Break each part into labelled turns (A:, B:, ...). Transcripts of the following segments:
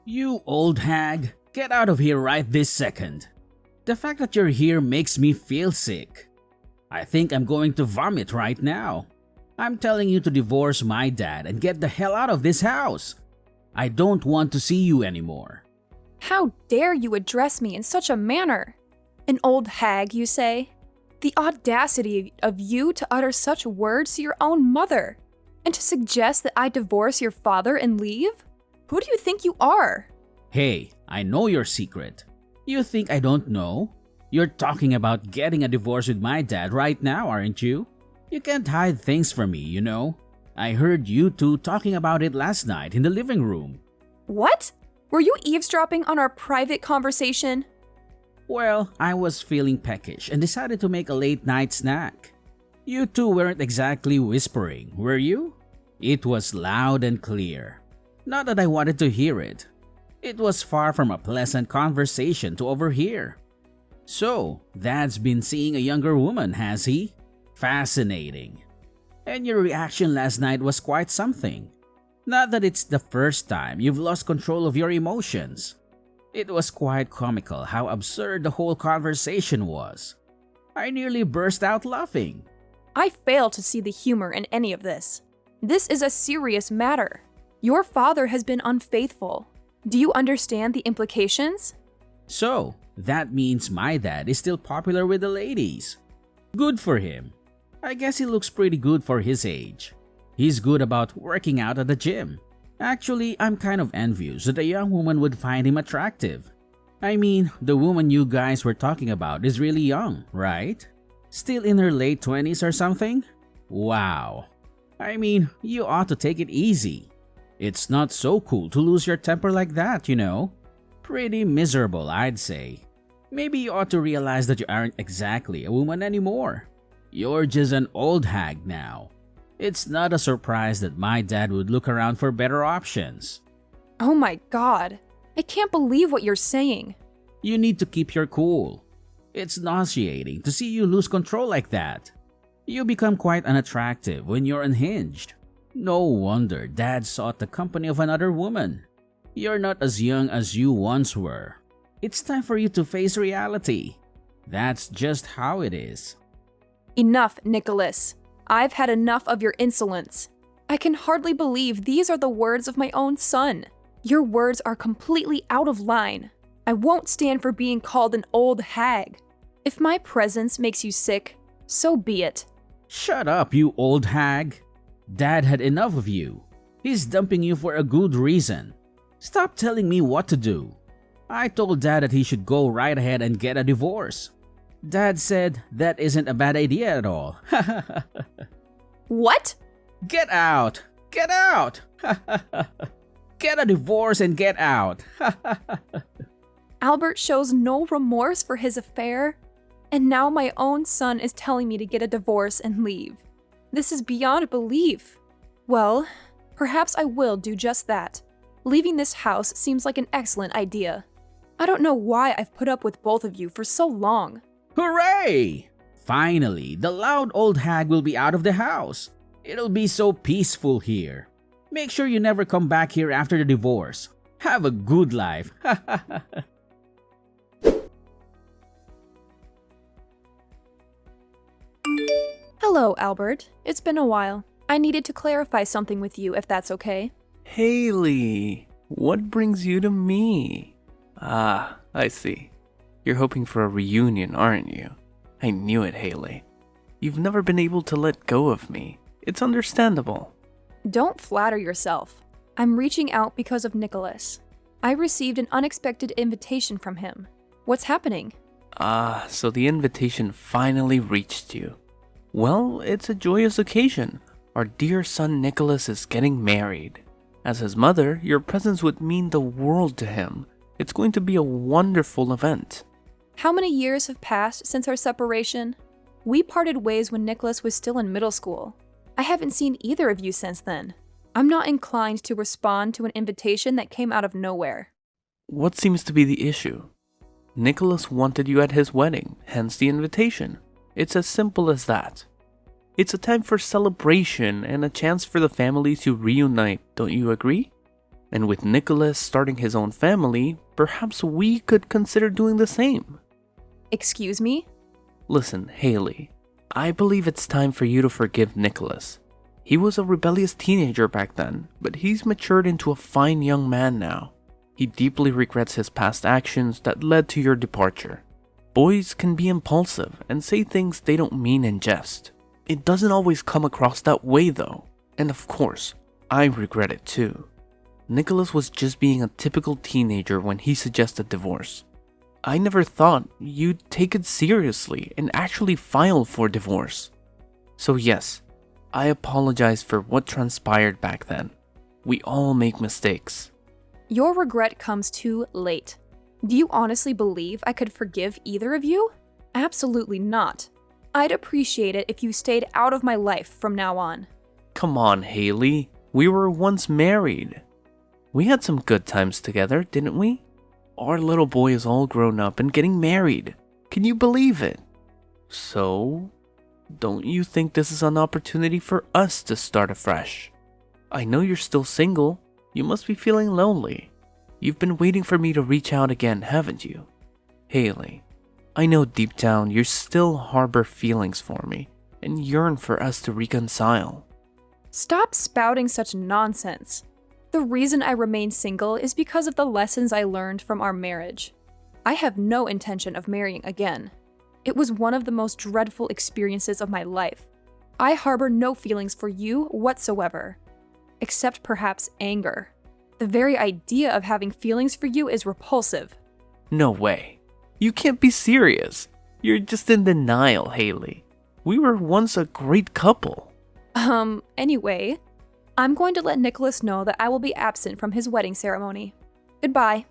A: You old hag, get out of here right this second. The fact that you're here makes me feel sick. I think I'm going to vomit right now. I'm telling you to divorce my dad and get the hell out of this house. I don't want to see you anymore.
B: How dare you address me in such a manner? An old hag, you say? The audacity of you to utter such words to your own mother, and to suggest that I divorce your father and leave? Who do you think you are?
A: Hey, I know your secret. You think I don't know? You're talking about getting a divorce with my dad right now, aren't you? You can't hide things from me, you know. I heard you two talking about it last night in the living room.
B: What? Were you eavesdropping on our private conversation?
A: Well, I was feeling peckish and decided to make a late night snack. You two weren't exactly whispering, were you? It was loud and clear. Not that I wanted to hear it. It was far from a pleasant conversation to overhear. So, Dad's been seeing a younger woman, has he? Fascinating. And your reaction last night was quite something. Not that it's the first time you've lost control of your emotions. It was quite comical how absurd the whole conversation was. I nearly burst out laughing.
B: I fail to see the humor in any of this. This is a serious matter. Your father has been unfaithful. Do you understand the implications?
A: So, that means my dad is still popular with the ladies. Good for him. I guess he looks pretty good for his age. He's good about working out at the gym. Actually, I'm kind of envious that a young woman would find him attractive. I mean, the woman you guys were talking about is really young, right? Still in her late 20s or something? Wow. I mean, you ought to take it easy. It's not so cool to lose your temper like that, you know. Pretty miserable, I'd say. Maybe you ought to realize that you aren't exactly a woman anymore. You're just an old hag now. It's not a surprise that my dad would look around for better options.
B: Oh my God. I can't believe what you're saying.
A: You need to keep your cool. It's nauseating to see you lose control like that. You become quite unattractive when you're unhinged. No wonder Dad sought the company of another woman. You're not as young as you once were. It's time for you to face reality. That's just how it is.
B: Enough, Nicholas. I've had enough of your insolence. I can hardly believe these are the words of my own son. Your words are completely out of line. I won't stand for being called an old hag. If my presence makes you sick, so be it.
A: Shut up, you old hag. Dad had enough of you. He's dumping you for a good reason. Stop telling me what to do. I told Dad that he should go right ahead and get a divorce. Dad said that isn't a bad idea at all.
B: What?
A: Get out! Get out! Get a divorce and get out!
B: Albert shows no remorse for his affair, and now my own son is telling me to get a divorce and leave. This is beyond belief. Well, perhaps I will do just that. Leaving this house seems like an excellent idea. I don't know why I've put up with both of you for so long.
A: Hooray! Finally, the loud old hag will be out of the house. It'll be so peaceful here. Make sure you never come back here after the divorce. Have a good life.
B: Hello, Albert. It's been a while. I needed to clarify something with you, if that's okay.
C: Haley, what brings you to me? Ah, I see. You're hoping for a reunion, aren't you? I knew it, Haley. You've never been able to let go of me. It's understandable.
B: Don't flatter yourself. I'm reaching out because of Nicholas. I received an unexpected invitation from him. What's happening?
C: Ah, so the invitation finally reached you. Well, it's a joyous occasion. Our dear son Nicholas is getting married. As his mother, your presence would mean the world to him. It's going to be a wonderful event.
B: How many years have passed since our separation? We parted ways when Nicholas was still in middle school. I haven't seen either of you since then. I'm not inclined to respond to an invitation that came out of nowhere.
C: What seems to be the issue? Nicholas wanted you at his wedding, hence the invitation. It's as simple as that. It's a time for celebration and a chance for the families to reunite, don't you agree? And with Nicholas starting his own family, perhaps we could consider doing the same.
B: Excuse me?
C: Listen, Haley, I believe it's time for you to forgive Nicholas. He was a rebellious teenager back then, but he's matured into a fine young man now. He deeply regrets his past actions that led to your departure. Boys can be impulsive and say things they don't mean in jest. It doesn't always come across that way though. And of course, I regret it too. Nicholas was just being a typical teenager when he suggested divorce. I never thought you'd take it seriously and actually file for divorce. So yes, I apologize for what transpired back then. We all make mistakes.
B: Your regret comes too late. Do you honestly believe I could forgive either of you? Absolutely not. I'd appreciate it if you stayed out of my life from now on.
C: Come on, Haley. We were once married. We had some good times together, didn't we? Our little boy is all grown up and getting married. Can you believe it? So, don't you think this is an opportunity for us to start afresh? I know you're still single. You must be feeling lonely. You've been waiting for me to reach out again, haven't you? Haley, I know deep down you still harbor feelings for me and yearn for us to reconcile.
B: Stop spouting such nonsense. The reason I remain single is because of the lessons I learned from our marriage. I have no intention of marrying again. It was one of the most dreadful experiences of my life. I harbor no feelings for you whatsoever, except perhaps anger. The very idea of having feelings for you is repulsive.
C: No way. You can't be serious. You're just in denial, Haley. We were once a great couple.
B: Anyway, I'm going to let Nicholas know that I will be absent from his wedding ceremony. Goodbye.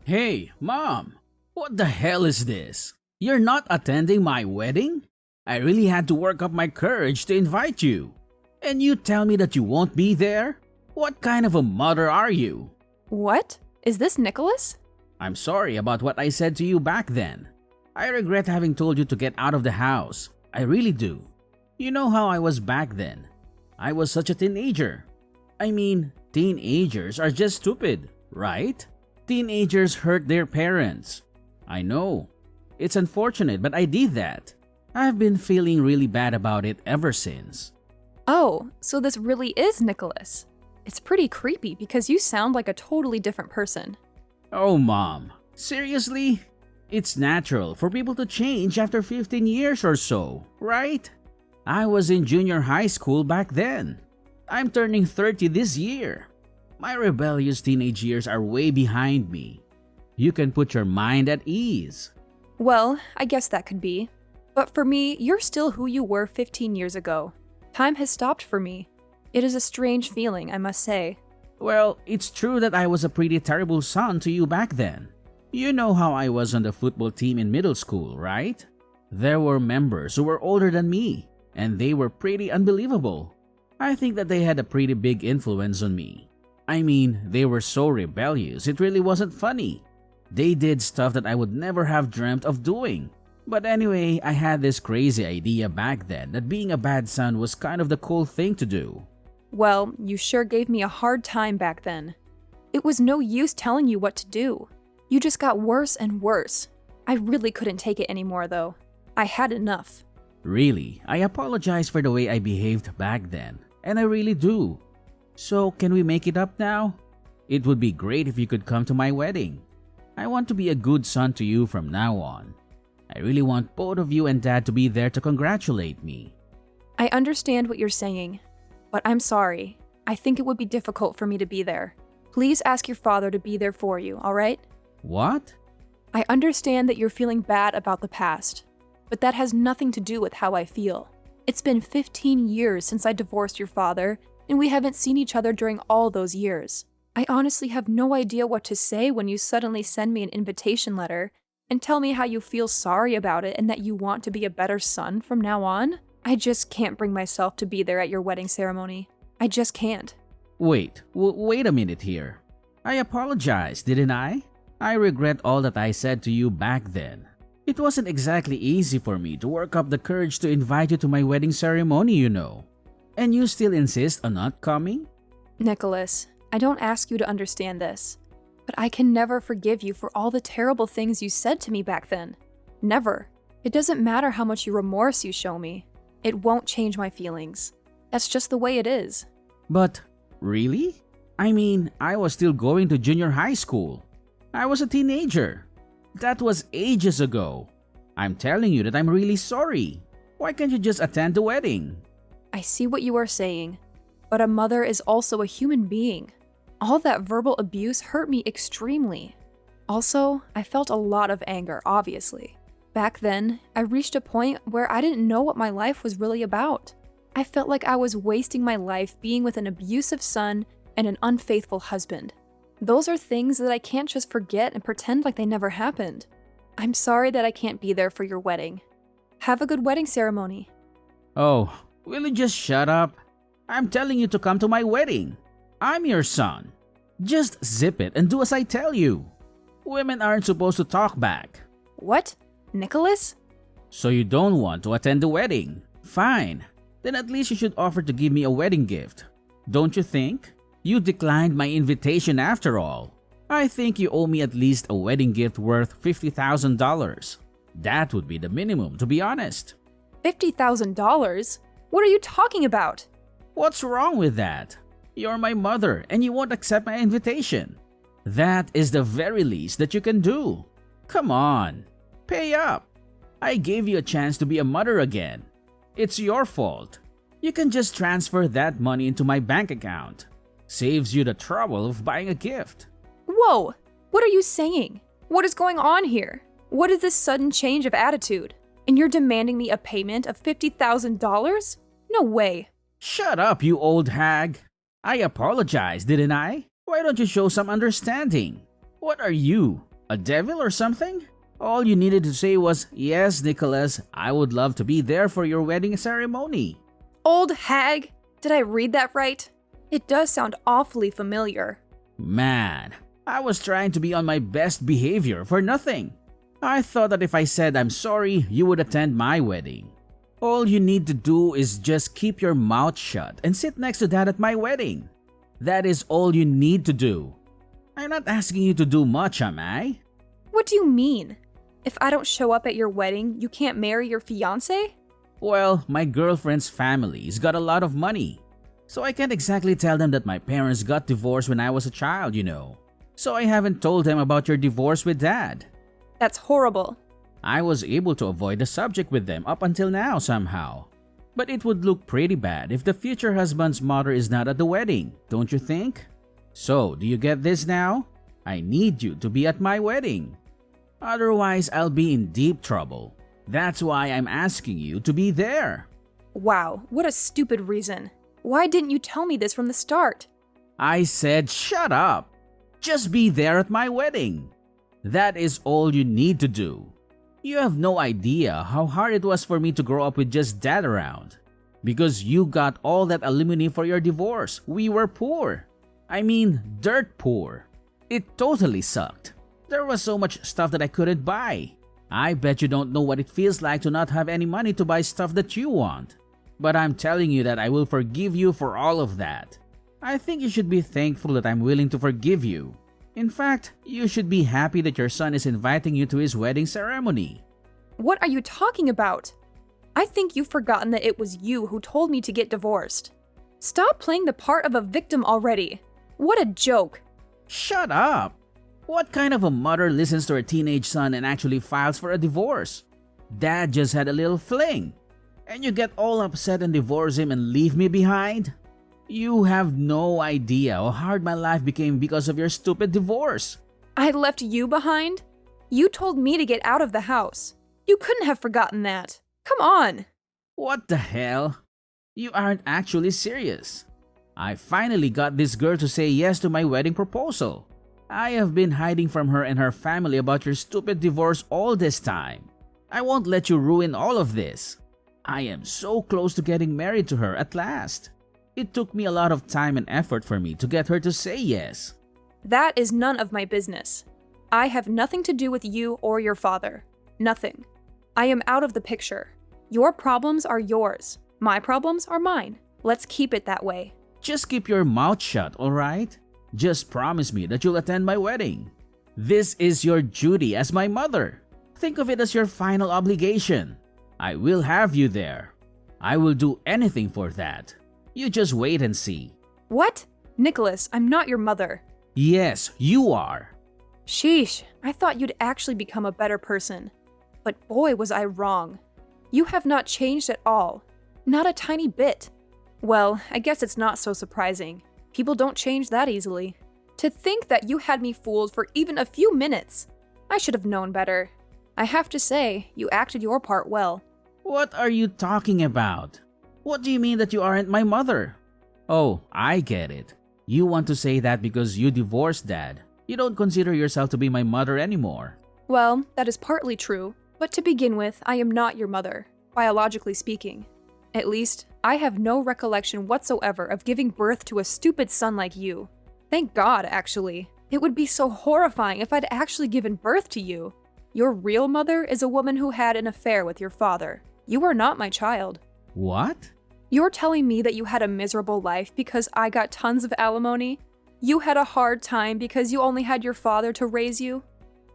A: Hey, Mom! What the hell is this? You're not attending my wedding? I really had to work up my courage to invite you. And you tell me that you won't be there? What kind of a mother are you?
B: What? Is this Nicholas?
A: I'm sorry about what I said to you back then. I regret having told you to get out of the house. I really do. You know how I was back then. I was such a teenager. I mean, teenagers are just stupid, right? Teenagers hurt their parents. I know. It's unfortunate, but I did that. I've been feeling really bad about it ever since.
B: Oh, so this really is Nicholas. It's pretty creepy because you sound like a totally different person.
A: Oh, Mom. Seriously? It's natural for people to change after 15 years or so, right? I was in junior high school back then. I'm turning 30 this year. My rebellious teenage years are way behind me. You can put your mind at ease.
B: Well, I guess that could be. But for me, you're still who you were 15 years ago. Time has stopped for me. It is a strange feeling, I must say.
A: Well, it's true that I was a pretty terrible son to you back then. You know how I was on the football team in middle school, right? There were members who were older than me, and they were pretty unbelievable. I think that they had a pretty big influence on me. I mean, they were so rebellious, it really wasn't funny. They did stuff that I would never have dreamt of doing. But anyway, I had this crazy idea back then that being a bad son was kind of the cool thing to do.
B: Well, you sure gave me a hard time back then. It was no use telling you what to do. You just got worse and worse. I really couldn't take it anymore, though. I had enough.
A: Really, I apologize for the way I behaved back then, and I really do. So, can we make it up now? It would be great if you could come to my wedding. I want to be a good son to you from now on. I really want both of you and Dad to be there to congratulate me.
B: I understand what you're saying, but I'm sorry. I think it would be difficult for me to be there. Please ask your father to be there for you, all right?
A: What?
B: I understand that you're feeling bad about the past, but that has nothing to do with how I feel. It's been 15 years since I divorced your father, and we haven't seen each other during all those years. I honestly have no idea what to say when you suddenly send me an invitation letter and tell me how you feel sorry about it and that you want to be a better son from now on. I just can't bring myself to be there at your wedding ceremony. I just can't.
A: Wait a minute here. I apologized, didn't I? I regret all that I said to you back then. It wasn't exactly easy for me to work up the courage to invite you to my wedding ceremony, you know. And you still insist on not coming?
B: Nicholas, I don't ask you to understand this, but I can never forgive you for all the terrible things you said to me back then. Never. It doesn't matter how much remorse you show me. It won't change my feelings. That's just the way it is.
A: But, really? I mean, I was still going to junior high school. I was a teenager. That was ages ago. I'm telling you that I'm really sorry. Why can't you just attend the wedding?
B: I see what you are saying, but a mother is also a human being. All that verbal abuse hurt me extremely. Also, I felt a lot of anger, obviously. Back then, I reached a point where I didn't know what my life was really about. I felt like I was wasting my life being with an abusive son and an unfaithful husband. Those are things that I can't just forget and pretend like they never happened. I'm sorry that I can't be there for your wedding. Have a good wedding ceremony.
A: Oh, will you just shut up? I'm telling you to come to my wedding. I'm your son. Just zip it and do as I tell you. Women aren't supposed to talk back.
B: What? Nicholas?
A: So you don't want to attend the wedding? Fine. Then at least you should offer to give me a wedding gift. Don't you think? You declined my invitation after all. I think you owe me at least a wedding gift worth $50,000. That would be the minimum, to be honest.
B: $50,000? What are you talking about?
A: What's wrong with that? You're my mother and you won't accept my invitation. That is the very least that you can do. Come on, pay up. I gave you a chance to be a mother again. It's your fault. You can just transfer that money into my bank account. Saves you the trouble of buying a gift.
B: Whoa! What are you saying? What is going on here? What is this sudden change of attitude? And you're demanding me a payment of $50,000? No way.
A: Shut up, you old hag. I apologized, didn't I? Why don't you show some understanding? What are you, a devil or something? All you needed to say was, "Yes, Nicholas, I would love to be there for your wedding ceremony."
B: Old hag? Did I read that right? It does sound awfully familiar.
A: Man, I was trying to be on my best behavior for nothing. I thought that if I said I'm sorry, you would attend my wedding. All you need to do is just keep your mouth shut and sit next to Dad at my wedding. That is all you need to do. I'm not asking you to do much, am I?
B: What do you mean? If I don't show up at your wedding, you can't marry your fiancé?
A: Well, my girlfriend's family's got a lot of money. So I can't exactly tell them that my parents got divorced when I was a child, you know. So I haven't told them about your divorce with Dad.
B: That's horrible.
A: I was able to avoid the subject with them up until now somehow. But it would look pretty bad if the future husband's mother is not at the wedding, don't you think? So, do you get this now? I need you to be at my wedding. Otherwise, I'll be in deep trouble. That's why I'm asking you to be there.
B: Wow, what a stupid reason. Why didn't you tell me this from the start?
A: I said shut up. Just be there at my wedding. That is all you need to do. You have no idea how hard it was for me to grow up with just Dad around. Because you got all that alimony for your divorce. We were poor. I mean, dirt poor. It totally sucked. There was so much stuff that I couldn't buy. I bet you don't know what it feels like to not have any money to buy stuff that you want. But I'm telling you that I will forgive you for all of that. I think you should be thankful that I'm willing to forgive you. In fact, you should be happy that your son is inviting you to his wedding ceremony.
B: What are you talking about? I think you've forgotten that it was you who told me to get divorced. Stop playing the part of a victim already. What a joke.
A: Shut up! What kind of a mother listens to her teenage son and actually files for a divorce? Dad just had a little fling. And you get all upset and divorce him and leave me behind? You have no idea how hard my life became because of your stupid divorce.
B: I left you behind? You told me to get out of the house. You couldn't have forgotten that. Come on.
A: What the hell? You aren't actually serious. I finally got this girl to say yes to my wedding proposal. I have been hiding from her and her family about your stupid divorce all this time. I won't let you ruin all of this. I am so close to getting married to her at last. It took me a lot of time and effort for me to get her to say yes.
B: That is none of my business. I have nothing to do with you or your father. Nothing. I am out of the picture. Your problems are yours. My problems are mine. Let's keep it that way.
A: Just keep your mouth shut, alright? Just promise me that you'll attend my wedding. This is your duty as my mother. Think of it as your final obligation. I will have you there. I will do anything for that. You just wait and see.
B: What? Nicholas, I'm not your mother.
A: Yes, you are.
B: Sheesh, I thought you'd actually become a better person. But boy, was I wrong. You have not changed at all. Not a tiny bit. Well, I guess it's not so surprising. People don't change that easily. To think that you had me fooled for even a few minutes. I should have known better. I have to say, you acted your part well.
A: What are you talking about? What do you mean that you aren't my mother? Oh, I get it. You want to say that because you divorced Dad. You don't consider yourself to be my mother anymore.
B: Well, that is partly true. But to begin with, I am not your mother, biologically speaking. At least, I have no recollection whatsoever of giving birth to a stupid son like you. Thank God, actually. It would be so horrifying if I'd actually given birth to you. Your real mother is a woman who had an affair with your father. You are not my child.
A: What?
B: You're telling me that you had a miserable life because I got tons of alimony? You had a hard time because you only had your father to raise you?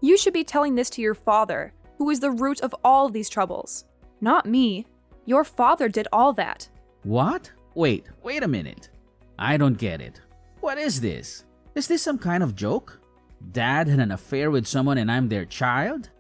B: You should be telling this to your father, who is the root of all these troubles. Not me. Your father did all that.
A: What? Wait a minute. I don't get it. What is this? Is this some kind of joke? Dad had an affair with someone and I'm their child?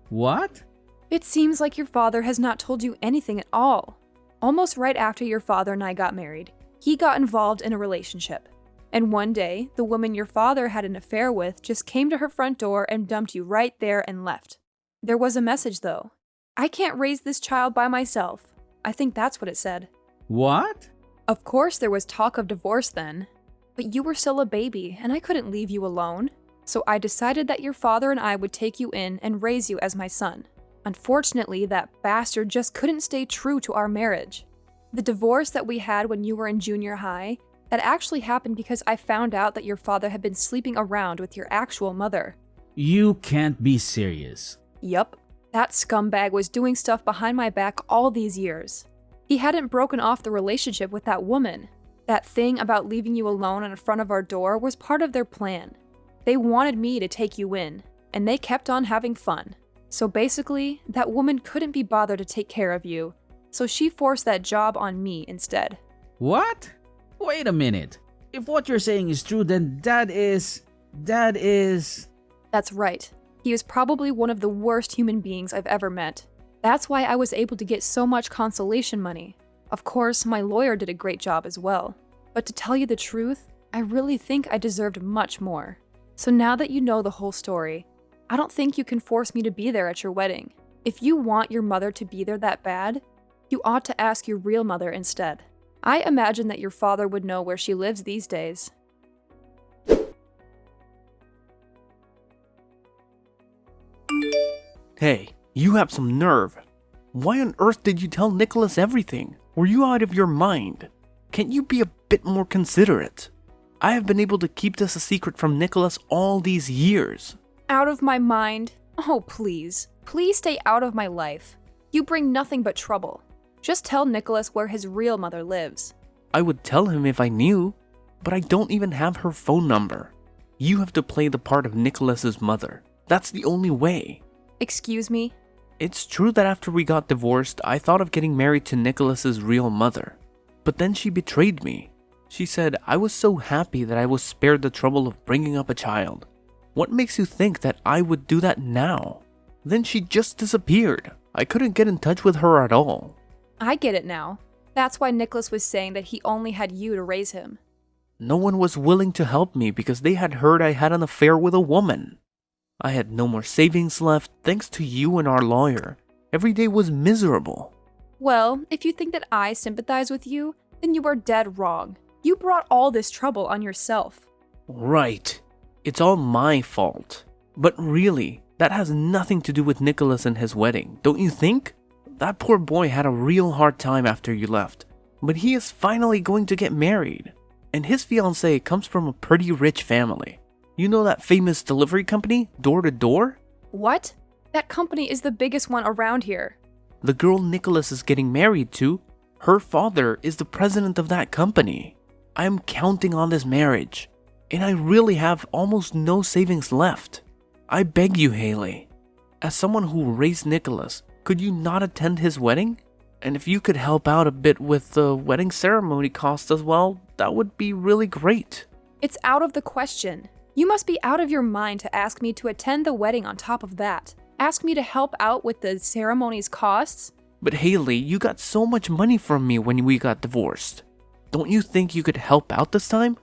A: What?
B: It seems like your father has not told you anything at all. Almost right after your father and I got married, he got involved in a relationship. And one day, the woman your father had an affair with just came to her front door and dumped you right there and left. There was a message though. I can't raise this child by myself. I think that's what it said.
A: What?
B: Of course there was talk of divorce then. But you were still a baby and I couldn't leave you alone. So I decided that your father and I would take you in and raise you as my son. Unfortunately, that bastard just couldn't stay true to our marriage. The divorce that we had when you were in junior high, that actually happened because I found out that your father had been sleeping around with your actual mother.
A: You can't be serious.
B: Yup. That scumbag was doing stuff behind my back all these years. He hadn't broken off the relationship with that woman. That thing about leaving you alone in front of our door was part of their plan. They wanted me to take you in, and they kept on having fun. So basically, that woman couldn't be bothered to take care of you, so she forced that job on me instead.
A: What? Wait a minute. If what you're saying is true, then Dad is...
B: That's right. He was probably one of the worst human beings I've ever met. That's why I was able to get so much consolation money. Of course, my lawyer did a great job as well. But to tell you the truth, I really think I deserved much more. So now that you know the whole story, I don't think you can force me to be there at your wedding. If you want your mother to be there that bad, you ought to ask your real mother instead. I imagine that your father would know where she lives these days.
C: Hey, you have some nerve. Why on earth did you tell Nicholas everything? Were you out of your mind? Can't you be a bit more considerate? I have been able to keep this a secret from Nicholas all these years.
B: Out of my mind? Oh, please. Please stay out of my life. You bring nothing but trouble. Just tell Nicholas where his real mother lives.
C: I would tell him if I knew, but I don't even have her phone number. You have to play the part of Nicholas's mother. That's the only way.
B: Excuse me?
C: It's true that after we got divorced, I thought of getting married to Nicholas's real mother. But then she betrayed me. She said I was so happy that I was spared the trouble of bringing up a child. What makes you think that I would do that now? Then she just disappeared. I couldn't get in touch with her at all.
B: I get it now. That's why Nicholas was saying that he only had you to raise him.
C: No one was willing to help me because they had heard I had an affair with a woman. I had no more savings left thanks to you and our lawyer. Every day was miserable.
B: Well, if you think that I sympathize with you, then you are dead wrong. You brought all this trouble on yourself.
C: Right. It's all my fault. But really, that has nothing to do with Nicholas and his wedding, don't you think? That poor boy had a real hard time after you left. But he is finally going to get married. And his fiancée comes from a pretty rich family. You know that famous delivery company, Door to Door?
B: What? That company is the biggest one around here.
C: The girl Nicholas is getting married to, her father is the president of that company. I am counting on this marriage, and I really have almost no savings left. I beg you, Haley. As someone who raised Nicholas, could you not attend his wedding? And if you could help out a bit with the wedding ceremony costs as well, that would be really great.
B: It's out of the question. You must be out of your mind to ask me to attend the wedding on top of that. Ask me to help out with the ceremony's costs?
C: But Haley, you got so much money from me when we got divorced. Don't you think you could help out this time?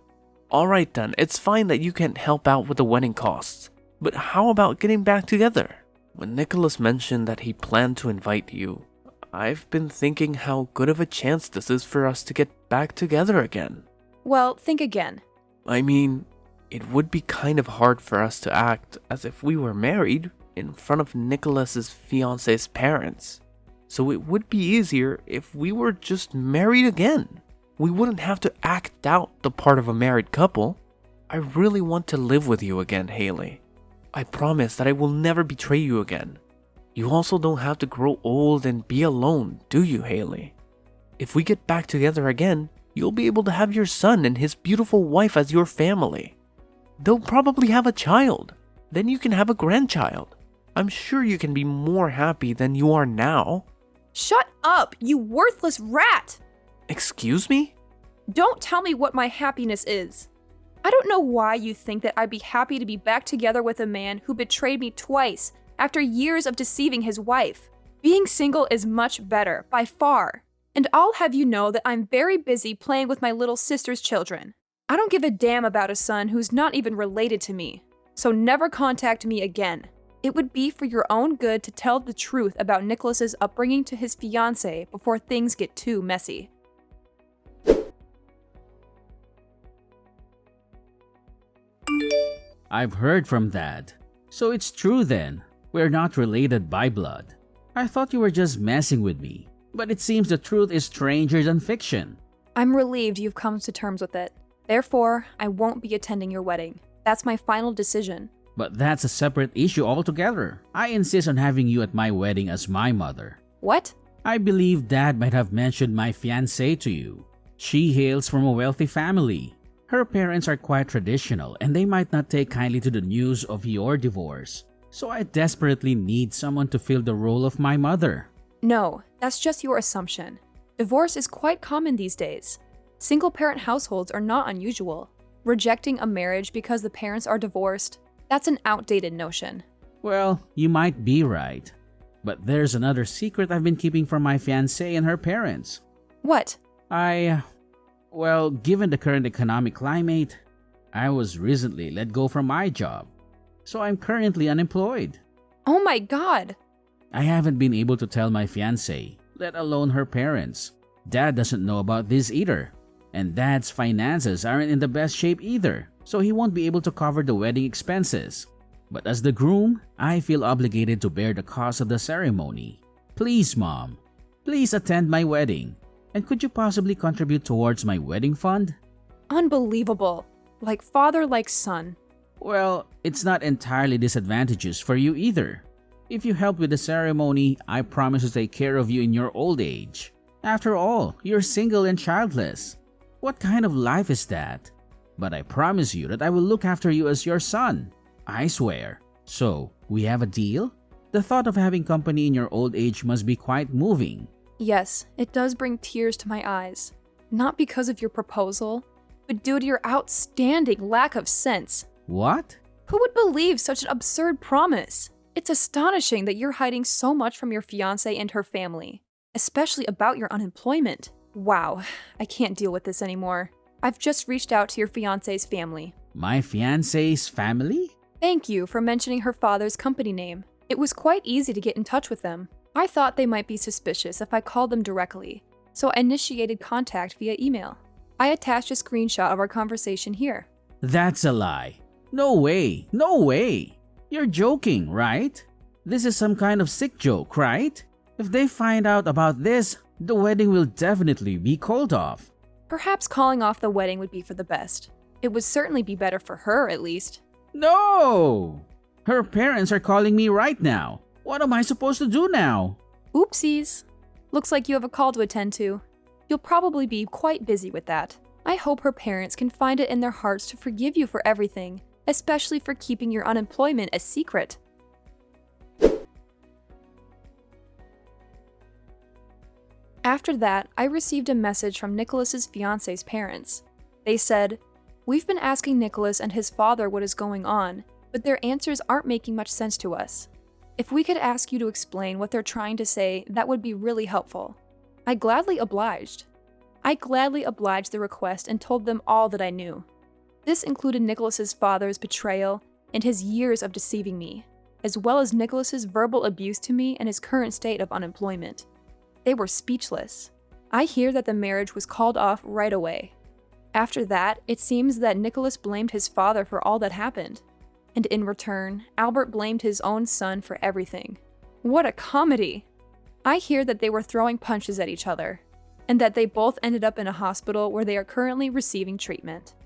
C: Alright then, it's fine that you can't help out with the wedding costs. But how about getting back together? When Nicholas mentioned that he planned to invite you, I've been thinking how good of a chance this is for us to get back together again.
B: Well, think again.
C: I mean, it would be kind of hard for us to act as if we were married in front of Nicholas's fiance's parents. So it would be easier if we were just married again. We wouldn't have to act out the part of a married couple. I really want to live with you again, Haley. I promise that I will never betray you again. You also don't have to grow old and be alone, do you, Haley? If we get back together again, you'll be able to have your son and his beautiful wife as your family. They'll probably have a child. Then you can have a grandchild. I'm sure you can be more happy than you are now.
B: Shut up, you worthless rat!
C: Excuse me?
B: Don't tell me what my happiness is. I don't know why you think that I'd be happy to be back together with a man who betrayed me twice after years of deceiving his wife. Being single is much better, by far. And I'll have you know that I'm very busy playing with my little sister's children. I don't give a damn about a son who's not even related to me. So never contact me again. It would be for your own good to tell the truth about Nicholas's upbringing to his fiancée before things get too messy.
A: I've heard from Dad. So it's true then. We're not related by blood. I thought you were just messing with me. But it seems the truth is stranger than fiction.
B: I'm relieved you've come to terms with it. Therefore, I won't be attending your wedding. That's my final decision.
A: But that's a separate issue altogether. I insist on having you at my wedding as my mother.
B: What?
A: I believe Dad might have mentioned my fiancée to you. She hails from a wealthy family. Her parents are quite traditional and they might not take kindly to the news of your divorce. So I desperately need someone to fill the role of my mother.
B: No, that's just your assumption. Divorce is quite common these days. Single-parent households are not unusual. Rejecting a marriage because the parents are divorced, that's an outdated notion.
A: Well, you might be right. But there's another secret I've been keeping from my fiancée and her parents.
B: What?
A: Well, given the current economic climate, I was recently let go from my job. So I'm currently unemployed.
B: Oh my God!
A: I haven't been able to tell my fiancée, let alone her parents. Dad doesn't know about this either. And Dad's finances aren't in the best shape either, so he won't be able to cover the wedding expenses. But as the groom, I feel obligated to bear the cost of the ceremony. Please, Mom. Please attend my wedding. And could you possibly contribute towards my wedding fund?
B: Unbelievable. Like father, like son.
A: Well, it's not entirely disadvantageous for you either. If you help with the ceremony, I promise to take care of you in your old age. After all, you're single and childless. What kind of life is that? But I promise you that I will look after you as your son. I swear. So, we have a deal? The thought of having company in your old age must be quite moving.
B: Yes, it does bring tears to my eyes. Not because of your proposal, but due to your outstanding lack of sense.
A: What?
B: Who would believe such an absurd promise? It's astonishing that you're hiding so much from your fiancée and her family, especially about your unemployment. Wow, I can't deal with this anymore. I've just reached out to your fiancé's family.
A: My fiancé's family?
B: Thank you for mentioning her father's company name. It was quite easy to get in touch with them. I thought they might be suspicious if I called them directly, so I initiated contact via email. I attached a screenshot of our conversation here.
A: That's a lie. No way, no way. You're joking, right? This is some kind of sick joke, right? If they find out about this, the wedding will definitely be called off.
B: Perhaps calling off the wedding would be for the best. It would certainly be better for her, at least.
A: No! Her parents are calling me right now. What am I supposed to do now?
B: Oopsies. Looks like you have a call to attend to. You'll probably be quite busy with that. I hope her parents can find it in their hearts to forgive you for everything, especially for keeping your unemployment a secret. After that, I received a message from Nicholas's fiance's parents. They said, "We've been asking Nicholas and his father what is going on, but their answers aren't making much sense to us. If we could ask you to explain what they're trying to say, that would be really helpful." I gladly obliged. I gladly obliged the request and told them all that I knew. This included Nicholas's father's betrayal and his years of deceiving me, as well as Nicholas's verbal abuse to me and his current state of unemployment. They were speechless. I hear that the marriage was called off right away. After that, it seems that Nicholas blamed his father for all that happened. And in return, Albert blamed his own son for everything. What a comedy! I hear that they were throwing punches at each other, and that they both ended up in a hospital where they are currently receiving treatment.